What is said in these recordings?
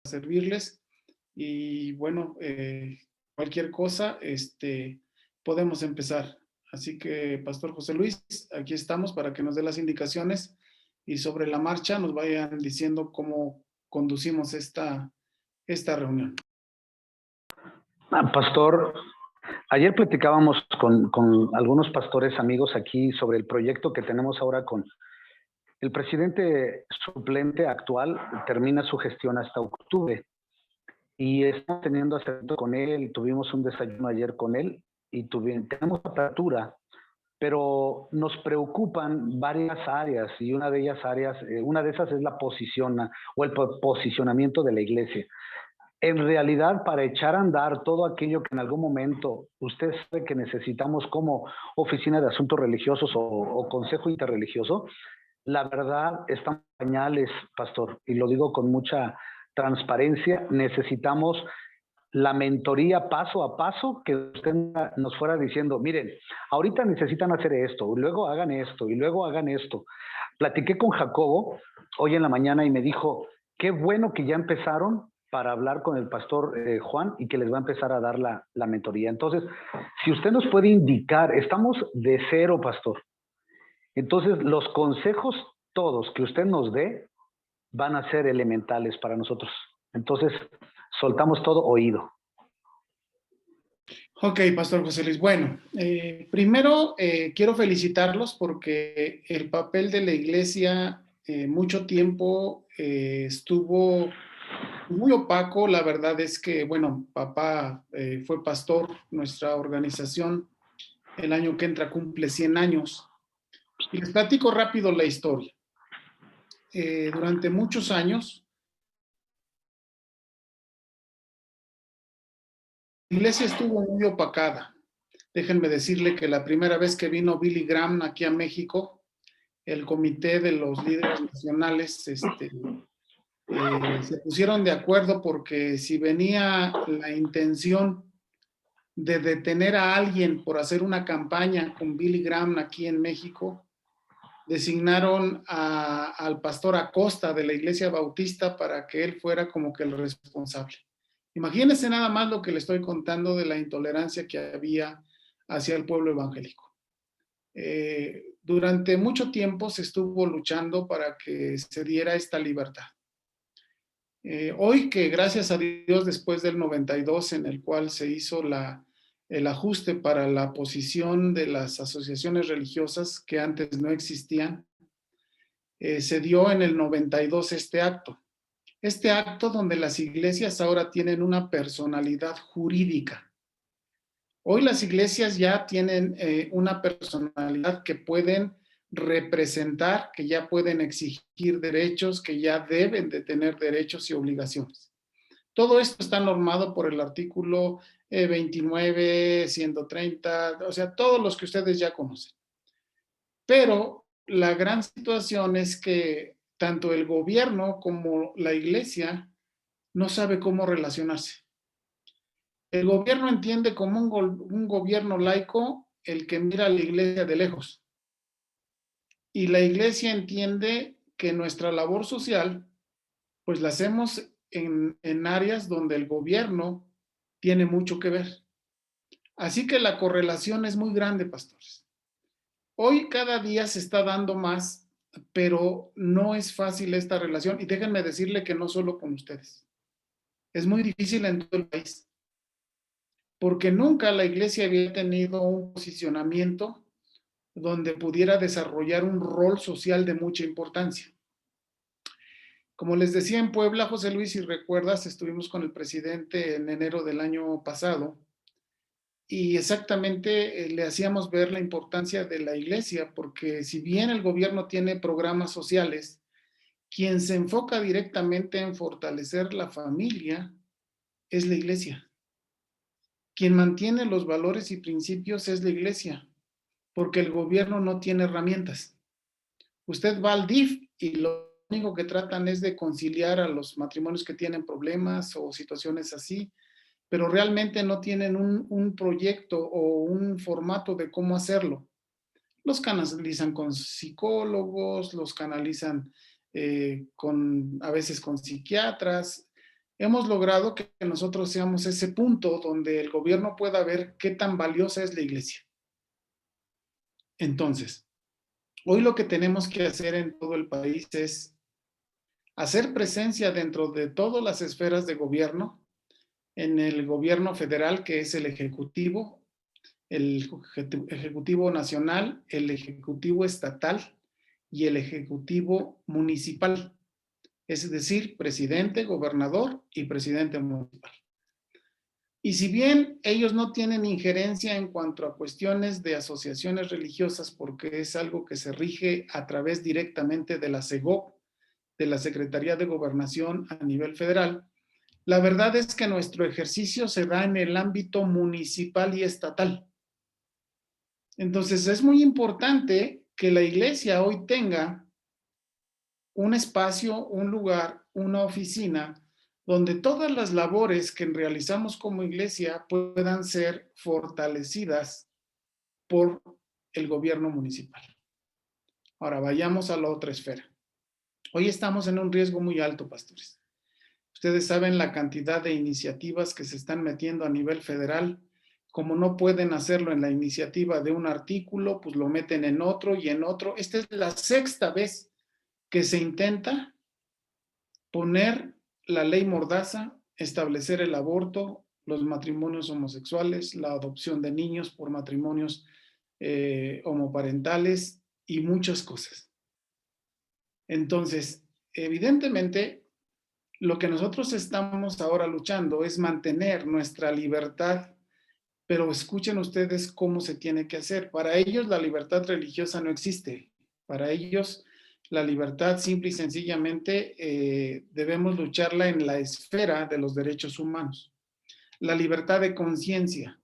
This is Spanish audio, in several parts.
servirles y bueno, cualquier cosa, podemos empezar. Así que, Pastor José Luis, aquí estamos para que nos dé las indicaciones y sobre la marcha nos vayan diciendo cómo conducimos esta reunión. Pastor, ayer platicábamos con algunos pastores amigos aquí sobre el proyecto que tenemos ahora con el presidente suplente actual. Termina su gestión hasta octubre y estamos teniendo acercamiento con él. Tuvimos un desayuno ayer con él y tenemos apertura, pero nos preocupan varias áreas y una de esas es la posición o el posicionamiento de la iglesia. En realidad, para echar a andar todo aquello que en algún momento usted sabe que necesitamos como Oficina de Asuntos Religiosos o Consejo Interreligioso, la verdad están en pañales, pastor, y lo digo con mucha transparencia. Necesitamos la mentoría paso a paso, que usted nos fuera diciendo, miren, ahorita necesitan hacer esto, y luego hagan esto, y luego hagan esto. Platiqué con Jacobo hoy en la mañana y me dijo, qué bueno que ya empezaron para hablar con el pastor Juan y que les va a empezar a dar la mentoría. Entonces, si usted nos puede indicar, estamos de cero, pastor. Entonces, los consejos todos que usted nos dé van a ser elementales para nosotros. Entonces, soltamos todo oído. Ok, Pastor José Luis. Bueno, primero quiero felicitarlos porque el papel de la iglesia mucho tiempo estuvo muy opaco. La verdad es que, bueno, papá fue pastor. Nuestra organización el año que entra cumple 100 años. Y les platico rápido la historia. Durante muchos años, la iglesia estuvo muy opacada. Déjenme decirle que la primera vez que vino Billy Graham aquí a México, el comité de los líderes nacionales se pusieron de acuerdo porque si venía la intención de detener a alguien por hacer una campaña con Billy Graham aquí en México, designaron al pastor Acosta de la Iglesia Bautista para que él fuera como que el responsable. Imagínense nada más lo que le estoy contando de la intolerancia que había hacia el pueblo evangélico. Durante mucho tiempo se estuvo luchando para que se diera esta libertad. Hoy que gracias a Dios después del 92 en el cual se hizo el ajuste para la posición de las asociaciones religiosas que antes no existían, se dio en el 92 este acto donde las iglesias ahora tienen una personalidad jurídica. Hoy las iglesias ya tienen una personalidad que pueden representar, que ya pueden exigir derechos, que ya deben de tener derechos y obligaciones. Todo esto está normado por el artículo 29, 130, o sea, todos los que ustedes ya conocen. Pero la gran situación es que tanto el gobierno como la iglesia no sabe cómo relacionarse. El gobierno entiende como un gobierno laico el que mira a la iglesia de lejos. Y la iglesia entiende que nuestra labor social, pues la hacemos en áreas donde el gobierno tiene mucho que ver. Así que la correlación es muy grande, pastores. Hoy cada día se está dando más, pero no es fácil esta relación. Y déjenme decirle que no solo con ustedes. Es muy difícil en todo el país. Porque nunca la iglesia había tenido un posicionamiento donde pudiera desarrollar un rol social de mucha importancia. Como les decía en Puebla, José Luis, si recuerdas, estuvimos con el presidente en enero del año pasado y exactamente le hacíamos ver la importancia de la iglesia, porque si bien el gobierno tiene programas sociales, quien se enfoca directamente en fortalecer la familia es la iglesia. Quien mantiene los valores y principios es la iglesia, porque el gobierno no tiene herramientas. Usted va al DIF y lo único que tratan es de conciliar a los matrimonios que tienen problemas o situaciones así, pero realmente no tienen un proyecto o un formato de cómo hacerlo. Los canalizan con psicólogos, los canalizan a veces con psiquiatras, hemos logrado que nosotros seamos ese punto donde el gobierno pueda ver qué tan valiosa es la iglesia. Entonces, hoy lo que tenemos que hacer en todo el país es hacer presencia dentro de todas las esferas de gobierno, en el gobierno federal, que es el Ejecutivo Nacional, el Ejecutivo Estatal y el Ejecutivo Municipal, es decir, presidente, gobernador y presidente municipal. Y si bien ellos no tienen injerencia en cuanto a cuestiones de asociaciones religiosas, porque es algo que se rige a través directamente de la SEGOP, de la Secretaría de Gobernación a nivel federal, la verdad es que nuestro ejercicio se da en el ámbito municipal y estatal. Entonces es muy importante que la iglesia hoy tenga un espacio, un lugar, una oficina, donde todas las labores que realizamos como iglesia puedan ser fortalecidas por el gobierno municipal. Ahora vayamos a la otra esfera. Hoy estamos en un riesgo muy alto, pastores. Ustedes saben la cantidad de iniciativas que se están metiendo a nivel federal. Como no pueden hacerlo en la iniciativa de un artículo, pues lo meten en otro y en otro. Esta es la sexta vez que se intenta poner la ley Mordaza, establecer el aborto, los matrimonios homosexuales, la adopción de niños por matrimonios homoparentales y muchas cosas. Entonces, evidentemente, lo que nosotros estamos ahora luchando es mantener nuestra libertad, pero escuchen ustedes cómo se tiene que hacer. Para ellos la libertad religiosa no existe. Para ellos la libertad simple y sencillamente debemos lucharla en la esfera de los derechos humanos. La libertad de conciencia.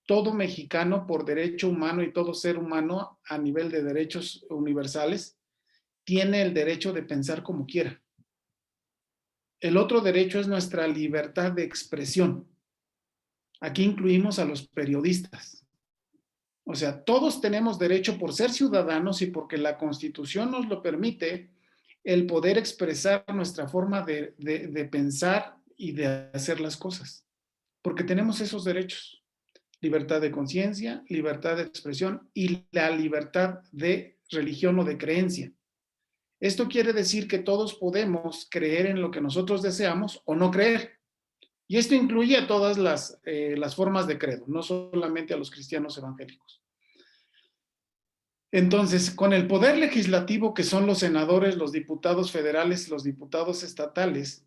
Todo mexicano por derecho humano y todo ser humano a nivel de derechos universales tiene el derecho de pensar como quiera. El otro derecho es nuestra libertad de expresión. Aquí incluimos a los periodistas. O sea, todos tenemos derecho por ser ciudadanos y porque la Constitución nos lo permite, el poder expresar nuestra forma de pensar y de hacer las cosas. Porque tenemos esos derechos. Libertad de conciencia, libertad de expresión y la libertad de religión o de creencia. Esto quiere decir que todos podemos creer en lo que nosotros deseamos o no creer. Y esto incluye a todas las formas de credo, no solamente a los cristianos evangélicos. Entonces, con el poder legislativo que son los senadores, los diputados federales, los diputados estatales,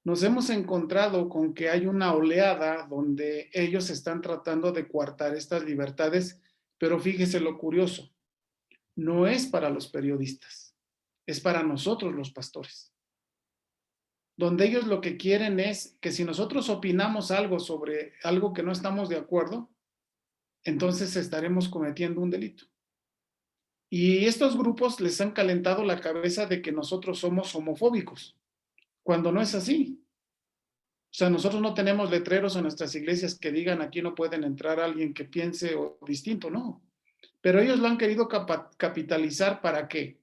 nos hemos encontrado con que hay una oleada donde ellos están tratando de coartar estas libertades, pero fíjese lo curioso, no es para los periodistas, es para nosotros los pastores. Donde ellos lo que quieren es que si nosotros opinamos algo sobre algo que no estamos de acuerdo, entonces estaremos cometiendo un delito. Y estos grupos les han calentado la cabeza de que nosotros somos homofóbicos, cuando no es así. O sea, nosotros no tenemos letreros en nuestras iglesias que digan aquí no pueden entrar alguien que piense o distinto, no. Pero ellos lo han querido capitalizar ¿para qué?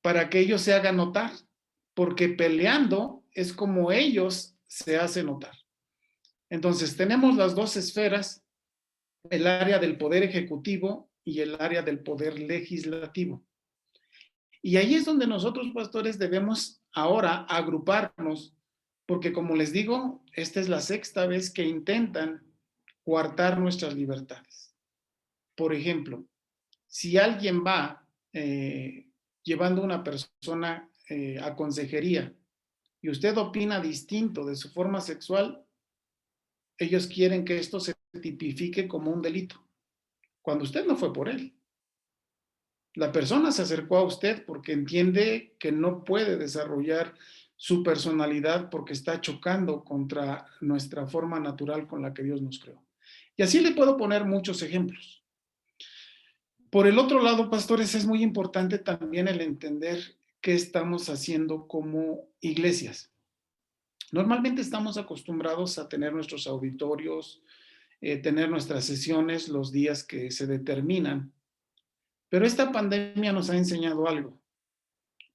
Para que ellos se hagan notar, porque peleando es como ellos se hacen notar. Entonces, tenemos las dos esferas, el área del poder ejecutivo y el área del poder legislativo. Y ahí es donde nosotros, pastores, debemos ahora agruparnos, porque como les digo, esta es la sexta vez que intentan coartar nuestras libertades. Por ejemplo, si alguien va llevando a una persona a consejería y usted opina distinto de su forma sexual, ellos quieren que esto se tipifique como un delito, cuando usted no fue por él. La persona se acercó a usted porque entiende que no puede desarrollar su personalidad porque está chocando contra nuestra forma natural con la que Dios nos creó. Y así le puedo poner muchos ejemplos. Por el otro lado, pastores, es muy importante también el entender qué estamos haciendo como iglesias. Normalmente estamos acostumbrados a tener nuestros auditorios, tener nuestras sesiones los días que se determinan. Pero esta pandemia nos ha enseñado algo,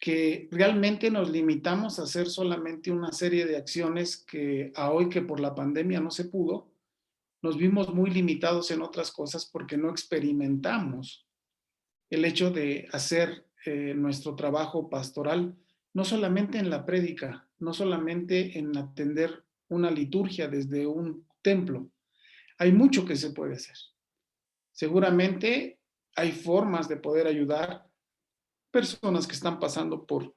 que realmente nos limitamos a hacer solamente una serie de acciones que a hoy que por la pandemia no se pudo, nos vimos muy limitados en otras cosas porque no experimentamos el hecho de hacer nuestro trabajo pastoral, no solamente en la prédica, no solamente en atender una liturgia desde un templo. Hay mucho que se puede hacer. Seguramente hay formas de poder ayudar personas que están pasando por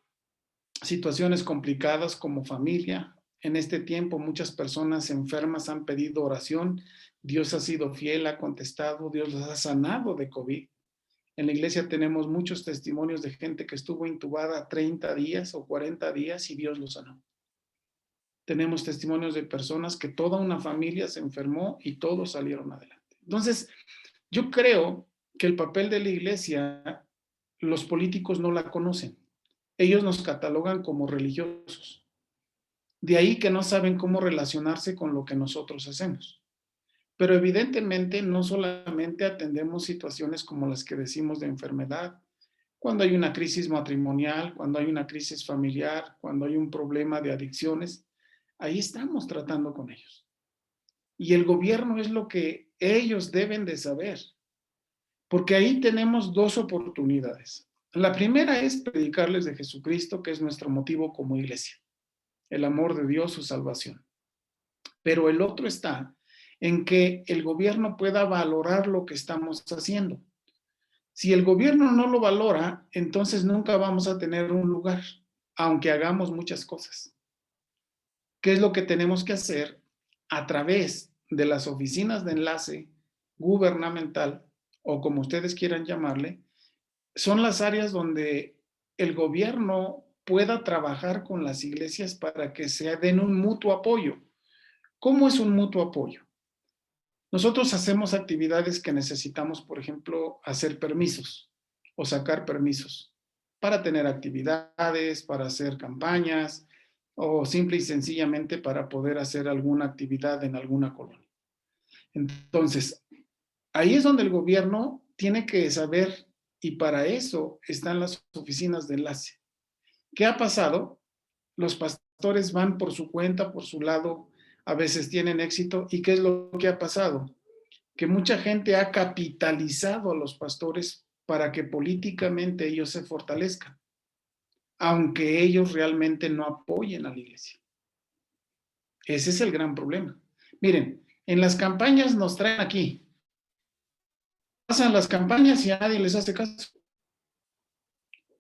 situaciones complicadas como familia. En este tiempo muchas personas enfermas han pedido oración. Dios ha sido fiel, ha contestado, Dios los ha sanado de COVID. En la iglesia tenemos muchos testimonios de gente que estuvo intubada 30 días o 40 días y Dios los sanó. Tenemos testimonios de personas que toda una familia se enfermó y todos salieron adelante. Entonces, yo creo que el papel de la iglesia, los políticos no la conocen. Ellos nos catalogan como religiosos. De ahí que no saben cómo relacionarse con lo que nosotros hacemos. Pero evidentemente no solamente atendemos situaciones como las que decimos de enfermedad, cuando hay una crisis matrimonial, cuando hay una crisis familiar, cuando hay un problema de adicciones, ahí estamos tratando con ellos. Y el gobierno es lo que ellos deben de saber, porque ahí tenemos dos oportunidades. La primera es predicarles de Jesucristo, que es nuestro motivo como iglesia, el amor de Dios, su salvación. Pero el otro está en que el gobierno pueda valorar lo que estamos haciendo. Si el gobierno no lo valora, entonces nunca vamos a tener un lugar, aunque hagamos muchas cosas. ¿Qué es lo que tenemos que hacer? A través de las oficinas de enlace gubernamental, o como ustedes quieran llamarle, son las áreas donde el gobierno pueda trabajar con las iglesias para que se den un mutuo apoyo. ¿Cómo es un mutuo apoyo? Nosotros hacemos actividades que necesitamos, por ejemplo, hacer permisos o sacar permisos para tener actividades, para hacer campañas o simple y sencillamente para poder hacer alguna actividad en alguna colonia. Entonces, ahí es donde el gobierno tiene que saber y para eso están las oficinas de enlace. ¿Qué ha pasado? Los pastores van por su cuenta, por su lado, a veces tienen éxito. ¿Y qué es lo que ha pasado? Que mucha gente ha capitalizado a los pastores para que políticamente ellos se fortalezcan, aunque ellos realmente no apoyen a la iglesia. Ese es el gran problema. Miren, en las campañas nos traen aquí. Pasan las campañas y a nadie les hace caso.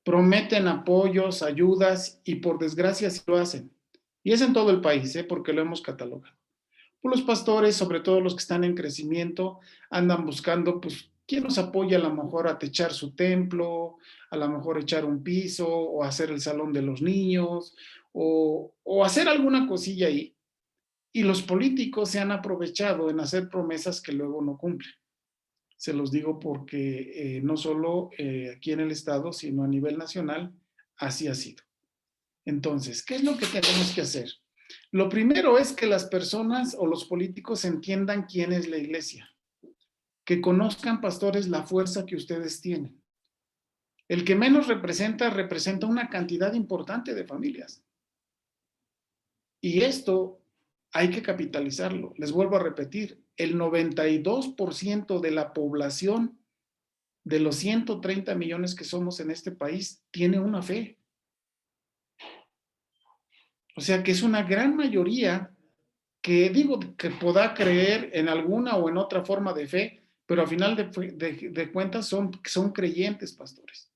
Prometen apoyos, ayudas y por desgracia sí lo hacen. Y es en todo el país, porque lo hemos catalogado. Pues los pastores, sobre todo los que están en crecimiento, andan buscando, pues, quién nos apoya a lo mejor a techar su templo, a lo mejor echar un piso, o hacer el salón de los niños, o hacer alguna cosilla ahí. Y los políticos se han aprovechado en hacer promesas que luego no cumplen. Se los digo porque no solo aquí en el estado, sino a nivel nacional, así ha sido. Entonces, ¿qué es lo que tenemos que hacer? Lo primero es que las personas o los políticos entiendan quién es la iglesia, que conozcan, pastores, la fuerza que ustedes tienen. El que menos representa una cantidad importante de familias. Y esto hay que capitalizarlo. Les vuelvo a repetir, el 92% de la población de los 130 millones que somos en este país tiene una fe. O sea que es una gran mayoría que digo que podrá creer en alguna o en otra forma de fe, pero al final de cuentas son creyentes, pastores.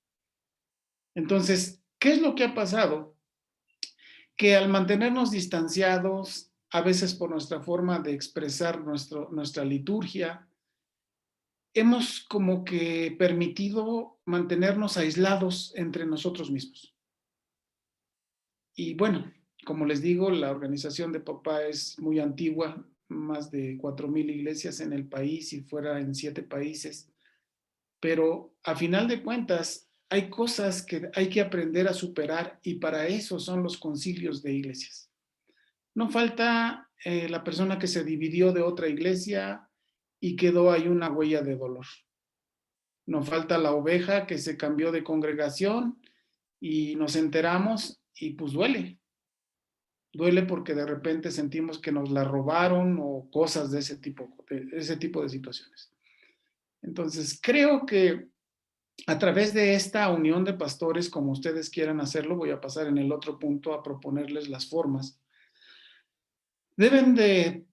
Entonces, ¿qué es lo que ha pasado? Que al mantenernos distanciados, a veces por nuestra forma de expresar nuestra liturgia, hemos como que permitido mantenernos aislados entre nosotros mismos. Y bueno, como les digo, la organización de papá es muy antigua, más de 4,000 iglesias en el país y fuera en 7 países. Pero a final de cuentas, hay cosas que hay que aprender a superar y para eso son los concilios de iglesias. No falta la persona que se dividió de otra iglesia y quedó ahí una huella de dolor. No falta la oveja que se cambió de congregación y nos enteramos y pues duele. Duele porque de repente sentimos que nos la robaron o cosas de ese tipo de situaciones. Entonces, creo que a través de esta unión de pastores, como ustedes quieran hacerlo, voy a pasar en el otro punto a proponerles las formas. Deben de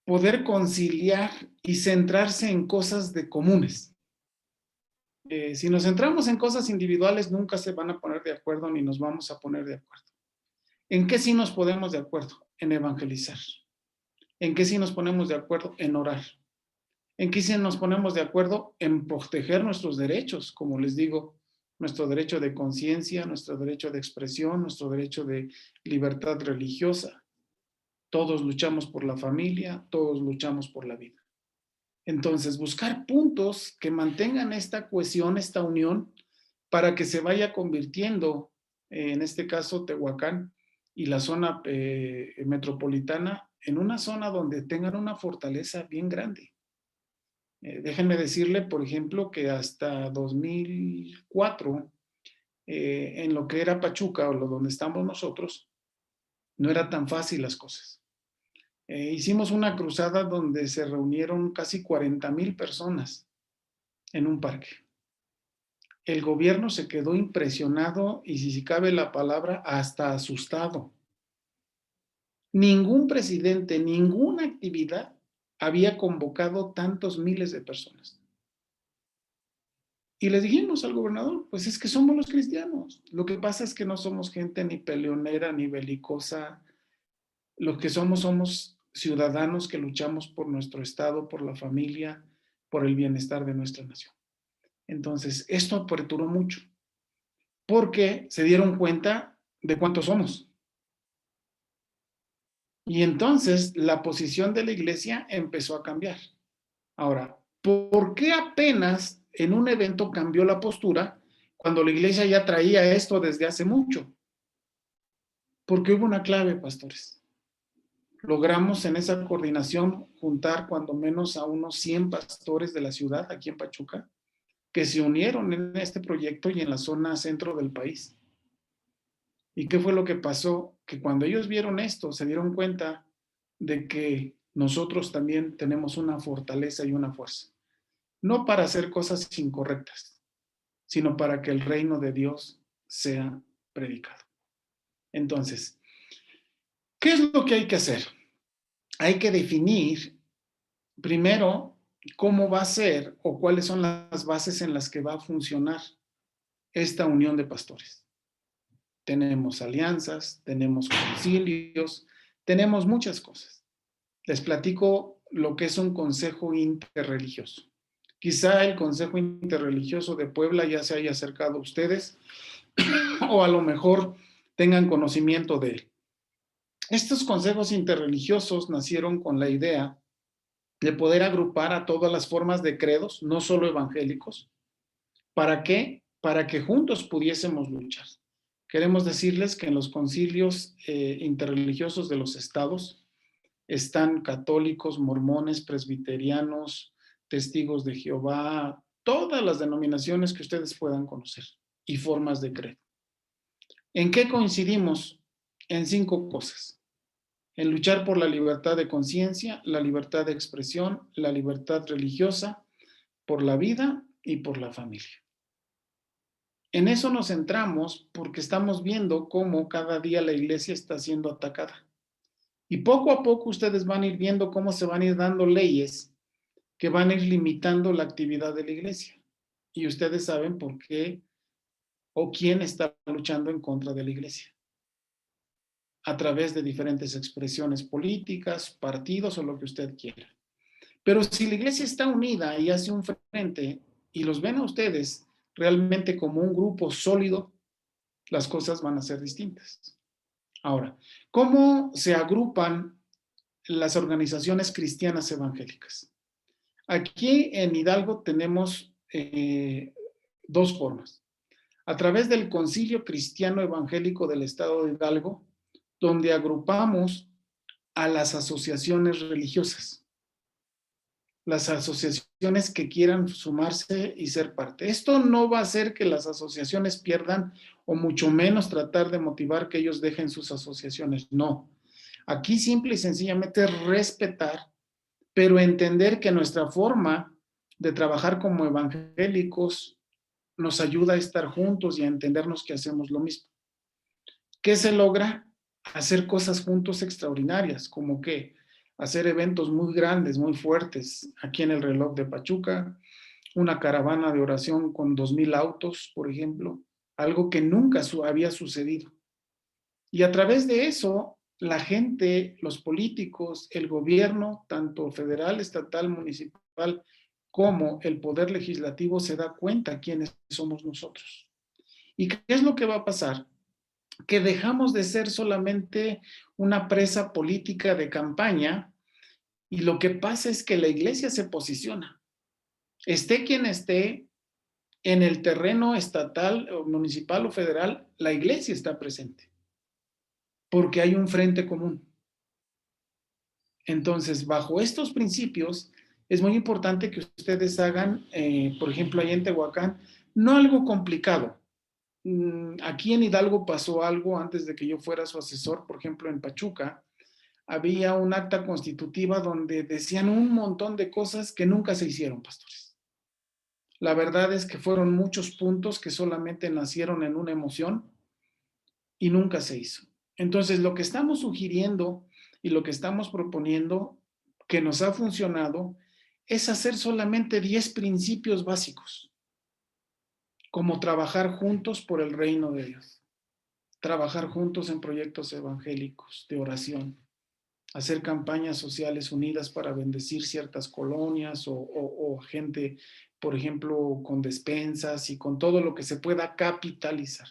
poder conciliar y centrarse en cosas de comunes. Si nos centramos en cosas individuales, nunca se van a poner de acuerdo ni nos vamos a poner de acuerdo. ¿En qué sí nos ponemos de acuerdo? En evangelizar. ¿En qué sí nos ponemos de acuerdo? En orar. ¿En qué sí nos ponemos de acuerdo? En proteger nuestros derechos, como les digo, nuestro derecho de conciencia, nuestro derecho de expresión, nuestro derecho de libertad religiosa. Todos luchamos por la familia, todos luchamos por la vida. Entonces, buscar puntos que mantengan esta cohesión, esta unión, para que se vaya convirtiendo, en este caso, Tehuacán y la zona metropolitana, en una zona donde tengan una fortaleza bien grande. Déjenme decirle, por ejemplo, que hasta 2004, en lo que era Pachuca o donde estamos nosotros, no era tan fácil las cosas. Hicimos una cruzada donde se reunieron casi 40,000 personas en un parque. El gobierno se quedó impresionado y, si cabe la palabra, hasta asustado. Ningún presidente, ninguna actividad había convocado tantos miles de personas. Y le dijimos al gobernador, pues es que somos los cristianos. Lo que pasa es que no somos gente ni peleonera ni belicosa. Lo que somos ciudadanos que luchamos por nuestro estado, por la familia, por el bienestar de nuestra nación. Entonces, esto aperturó mucho, porque se dieron cuenta de cuántos somos. Y entonces la posición de la iglesia empezó a cambiar. Ahora, ¿por qué apenas en un evento cambió la postura cuando la iglesia ya traía esto desde hace mucho? Porque hubo una clave, pastores. Logramos en esa coordinación juntar cuando menos a unos 100 pastores de la ciudad, aquí en Pachuca, que se unieron en este proyecto y en la zona centro del país. ¿Y qué fue lo que pasó? Que cuando ellos vieron esto, se dieron cuenta de que nosotros también tenemos una fortaleza y una fuerza. No para hacer cosas incorrectas, sino para que el reino de Dios sea predicado. Entonces, ¿qué es lo que hay que hacer? Hay que definir primero cómo va a ser o cuáles son las bases en las que va a funcionar esta unión de pastores. Tenemos alianzas, tenemos concilios, tenemos muchas cosas. Les platico lo que es un consejo interreligioso. Quizá el Consejo Interreligioso de Puebla ya se haya acercado a ustedes o a lo mejor tengan conocimiento de él. Estos consejos interreligiosos nacieron con la idea de poder agrupar a todas las formas de credos, no solo evangélicos. ¿Para qué? Para que juntos pudiésemos luchar. Queremos decirles que en los concilios interreligiosos de los estados están católicos, mormones, presbiterianos, testigos de Jehová, todas las denominaciones que ustedes puedan conocer y formas de credo. ¿En qué coincidimos? En 5 cosas. En luchar por la libertad de conciencia, la libertad de expresión, la libertad religiosa, por la vida y por la familia. En eso nos centramos porque estamos viendo cómo cada día la iglesia está siendo atacada. Y poco a poco ustedes van a ir viendo cómo se van a ir dando leyes que van a ir limitando la actividad de la iglesia. Y ustedes saben por qué o quién está luchando en contra de la iglesia. A través de diferentes expresiones políticas, partidos o lo que usted quiera. Pero si la iglesia está unida y hace un frente y los ven a ustedes realmente como un grupo sólido, las cosas van a ser distintas. Ahora, ¿cómo se agrupan las organizaciones cristianas evangélicas? Aquí en Hidalgo tenemos 2 formas. A través del Concilio Cristiano Evangélico del Estado de Hidalgo, donde agrupamos a las asociaciones religiosas. las asociaciones que quieran sumarse y ser parte. Esto no va a hacer que las asociaciones pierdan o mucho menos tratar de motivar que ellos dejen sus asociaciones. No. Aquí simple y sencillamente respetar, pero entender que nuestra forma de trabajar como evangélicos nos ayuda a estar juntos y a entendernos que hacemos lo mismo. ¿Qué se logra? Hacer cosas juntos extraordinarias, como que hacer eventos muy grandes, muy fuertes, aquí en el Reloj de Pachuca, una caravana de oración con 2,000 autos, por ejemplo, algo que nunca había sucedido. Y a través de eso, la gente, los políticos, el gobierno, tanto federal, estatal, municipal, como el poder legislativo se da cuenta quiénes somos nosotros. ¿Y qué es lo que va a pasar? Que dejamos de ser solamente una presa política de campaña y lo que pasa es que la iglesia se posiciona. Esté quien esté en el terreno estatal, o municipal o federal, la iglesia está presente porque hay un frente común. Entonces, bajo estos principios, es muy importante que ustedes hagan, por ejemplo, ahí en Tehuacán, no algo complicado. Aquí en Hidalgo pasó algo antes de que yo fuera su asesor, por ejemplo, en Pachuca, había un acta constitutiva donde decían un montón de cosas que nunca se hicieron, pastores. La verdad es que fueron muchos puntos que solamente nacieron en una emoción y nunca se hizo. Entonces, lo que estamos sugiriendo y lo que estamos proponiendo que nos ha funcionado es hacer solamente 10 principios básicos, como trabajar juntos por el reino de Dios, trabajar juntos en proyectos evangélicos de oración, hacer campañas sociales unidas para bendecir ciertas colonias o gente, por ejemplo, con despensas y con todo lo que se pueda capitalizar.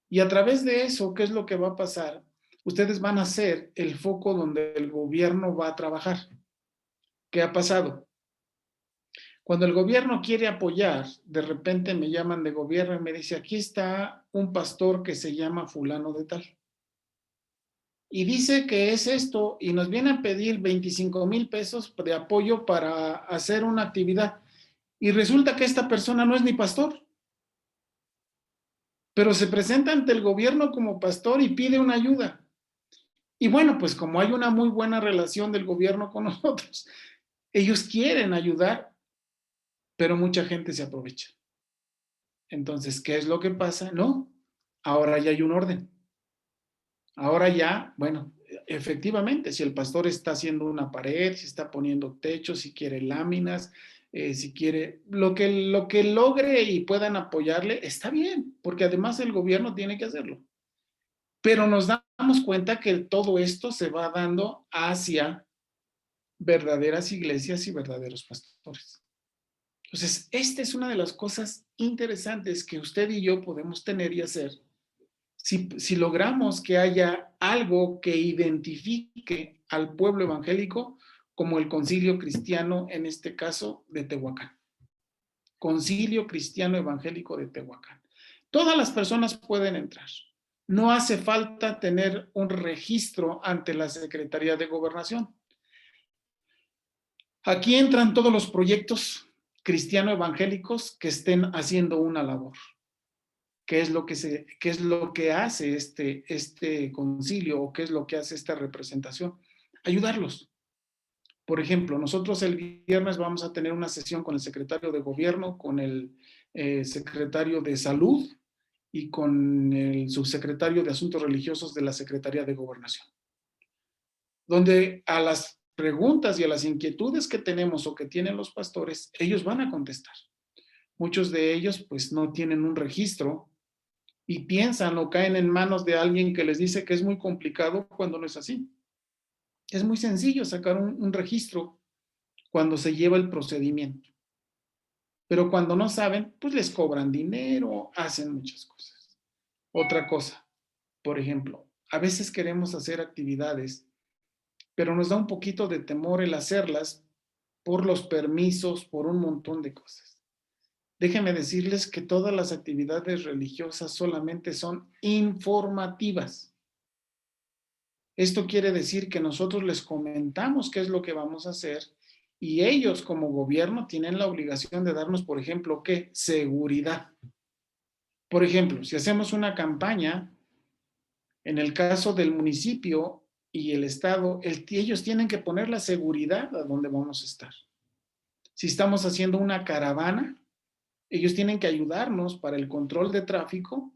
Y a través de eso, ¿qué es lo que va a pasar? Ustedes van a ser el foco donde el gobierno va a trabajar. ¿Qué ha pasado? Cuando el gobierno quiere apoyar, de repente me llaman de gobierno y me dice, aquí está un pastor que se llama fulano de tal. Y dice que es esto y nos viene a pedir 25,000 pesos de apoyo para hacer una actividad. Y resulta que esta persona no es ni pastor, pero se presenta ante el gobierno como pastor y pide una ayuda. Y bueno, pues como hay una muy buena relación del gobierno con nosotros, ellos quieren ayudar, pero mucha gente se aprovecha. Entonces, ¿qué es lo que pasa? No, ahora ya hay un orden. Ahora ya, bueno, efectivamente, si el pastor está haciendo una pared, si está poniendo techos, si quiere láminas, si quiere, lo que logre y puedan apoyarle, está bien, porque además el gobierno tiene que hacerlo. Pero nos damos cuenta que todo esto se va dando hacia verdaderas iglesias y verdaderos pastores. Entonces, esta es una de las cosas interesantes que usted y yo podemos tener y hacer si logramos que haya algo que identifique al pueblo evangélico como el Concilio Cristiano, en este caso, de Tehuacán. Concilio Cristiano Evangélico de Tehuacán. Todas las personas pueden entrar. No hace falta tener un registro ante la Secretaría de Gobernación. Aquí entran todos los proyectos cristiano-evangélicos que estén haciendo una labor. ¿Qué es lo que hace este concilio o qué es lo que hace esta representación? Ayudarlos. Por ejemplo, nosotros el viernes vamos a tener una sesión con el secretario de gobierno, con el secretario de salud y con el subsecretario de asuntos religiosos de la Secretaría de Gobernación, donde a las preguntas y a las inquietudes que tenemos o que tienen los pastores, ellos van a contestar. Muchos de ellos pues no tienen un registro y piensan o caen en manos de alguien que les dice que es muy complicado cuando no es así. Es muy sencillo sacar un registro cuando se lleva el procedimiento. Pero cuando no saben, pues les cobran dinero, hacen muchas cosas. Otra cosa, por ejemplo, a veces queremos hacer actividades, pero nos da un poquito de temor el hacerlas por los permisos, por un montón de cosas. Déjenme decirles que todas las actividades religiosas solamente son informativas. Esto quiere decir que nosotros les comentamos qué es lo que vamos a hacer Y ellos como gobierno tienen la obligación de darnos, por ejemplo, ¿qué? Seguridad. Por ejemplo, si hacemos una campaña, en el caso del municipio y el estado, ellos tienen que poner la seguridad a dónde vamos a estar. Si estamos haciendo una caravana, ellos tienen que ayudarnos para el control de tráfico,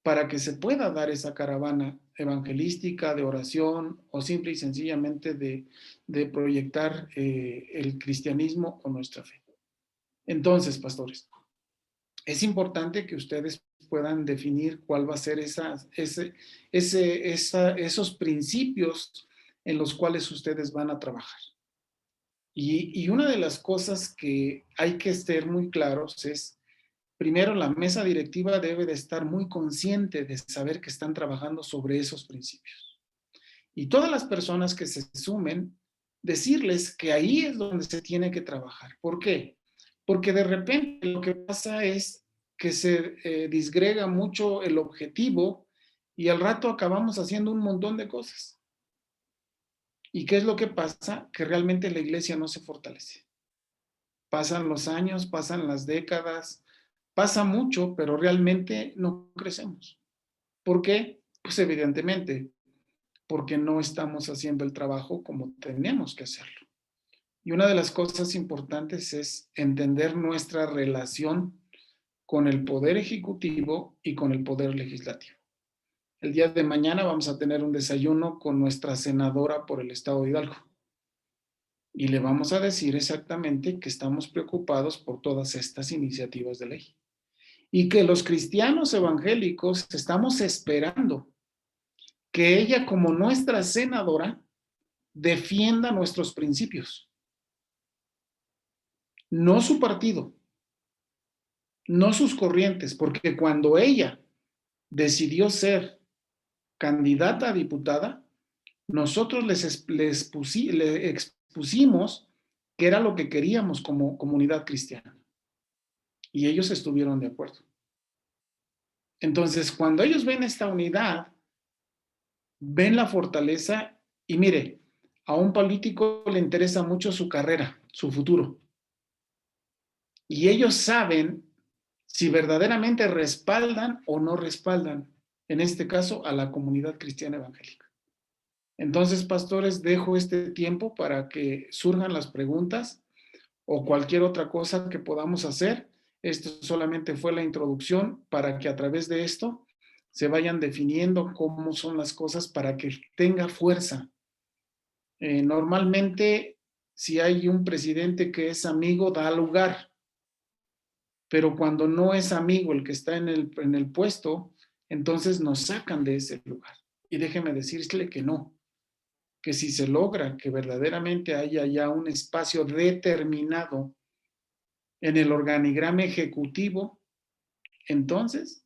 para que se pueda dar esa caravana evangelística, de oración o simple y sencillamente de proyectar el cristianismo o nuestra fe. Entonces, pastores, es importante que ustedes puedan definir cuál va a ser esos principios en los cuales ustedes van a trabajar. Y una de las cosas que hay que ser muy claros es, primero, la mesa directiva debe de estar muy consciente de saber que están trabajando sobre esos principios. Y todas las personas que se sumen, decirles que ahí es donde se tiene que trabajar. ¿Por qué? Porque de repente lo que pasa es que se disgrega mucho el objetivo y al rato acabamos haciendo un montón de cosas. ¿Y qué es lo que pasa? Que realmente la iglesia no se fortalece. Pasan los años, pasan las décadas, pasa mucho, pero realmente no crecemos. ¿Por qué? Pues evidentemente, porque no estamos haciendo el trabajo como tenemos que hacerlo. Y una de las cosas importantes es entender nuestra relación con el poder ejecutivo y con el poder legislativo. El día de mañana vamos a tener un desayuno con nuestra senadora por el estado de Hidalgo. Y le vamos a decir exactamente que estamos preocupados por todas estas iniciativas de ley. Y que los cristianos evangélicos estamos esperando que ella, como nuestra senadora, defienda nuestros principios. No su partido, no sus corrientes, porque cuando ella decidió ser candidata a diputada, nosotros le expusimos que era lo que queríamos como comunidad cristiana. Y ellos estuvieron de acuerdo. Entonces, cuando ellos ven esta unidad, ven la fortaleza y mire, a un político le interesa mucho su carrera, su futuro. Y ellos saben si verdaderamente respaldan o no respaldan, en este caso, a la comunidad cristiana evangélica. Entonces, pastores, dejo este tiempo para que surjan las preguntas o cualquier otra cosa que podamos hacer. Esto solamente fue la introducción para que a través de esto se vayan definiendo cómo son las cosas para que tenga fuerza. Normalmente, si hay un presidente que es amigo, da lugar, pero cuando no es amigo el que está en el puesto, entonces nos sacan de ese lugar. Y déjeme decirle que no, que si se logra que verdaderamente haya ya un espacio determinado en el organigrama ejecutivo, entonces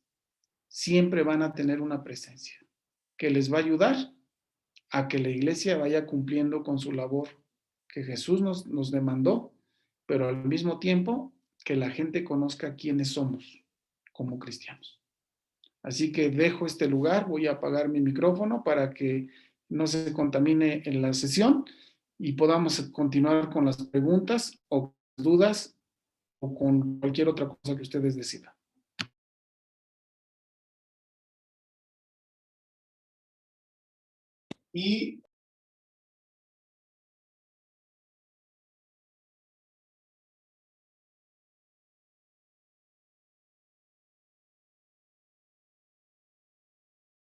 siempre van a tener una presencia que les va a ayudar a que la iglesia vaya cumpliendo con su labor que Jesús nos demandó, pero al mismo tiempo que la gente conozca quiénes somos como cristianos. Así que dejo este lugar, voy a apagar mi micrófono para que no se contamine en la sesión y podamos continuar con las preguntas o dudas o con cualquier otra cosa que ustedes decidan. Y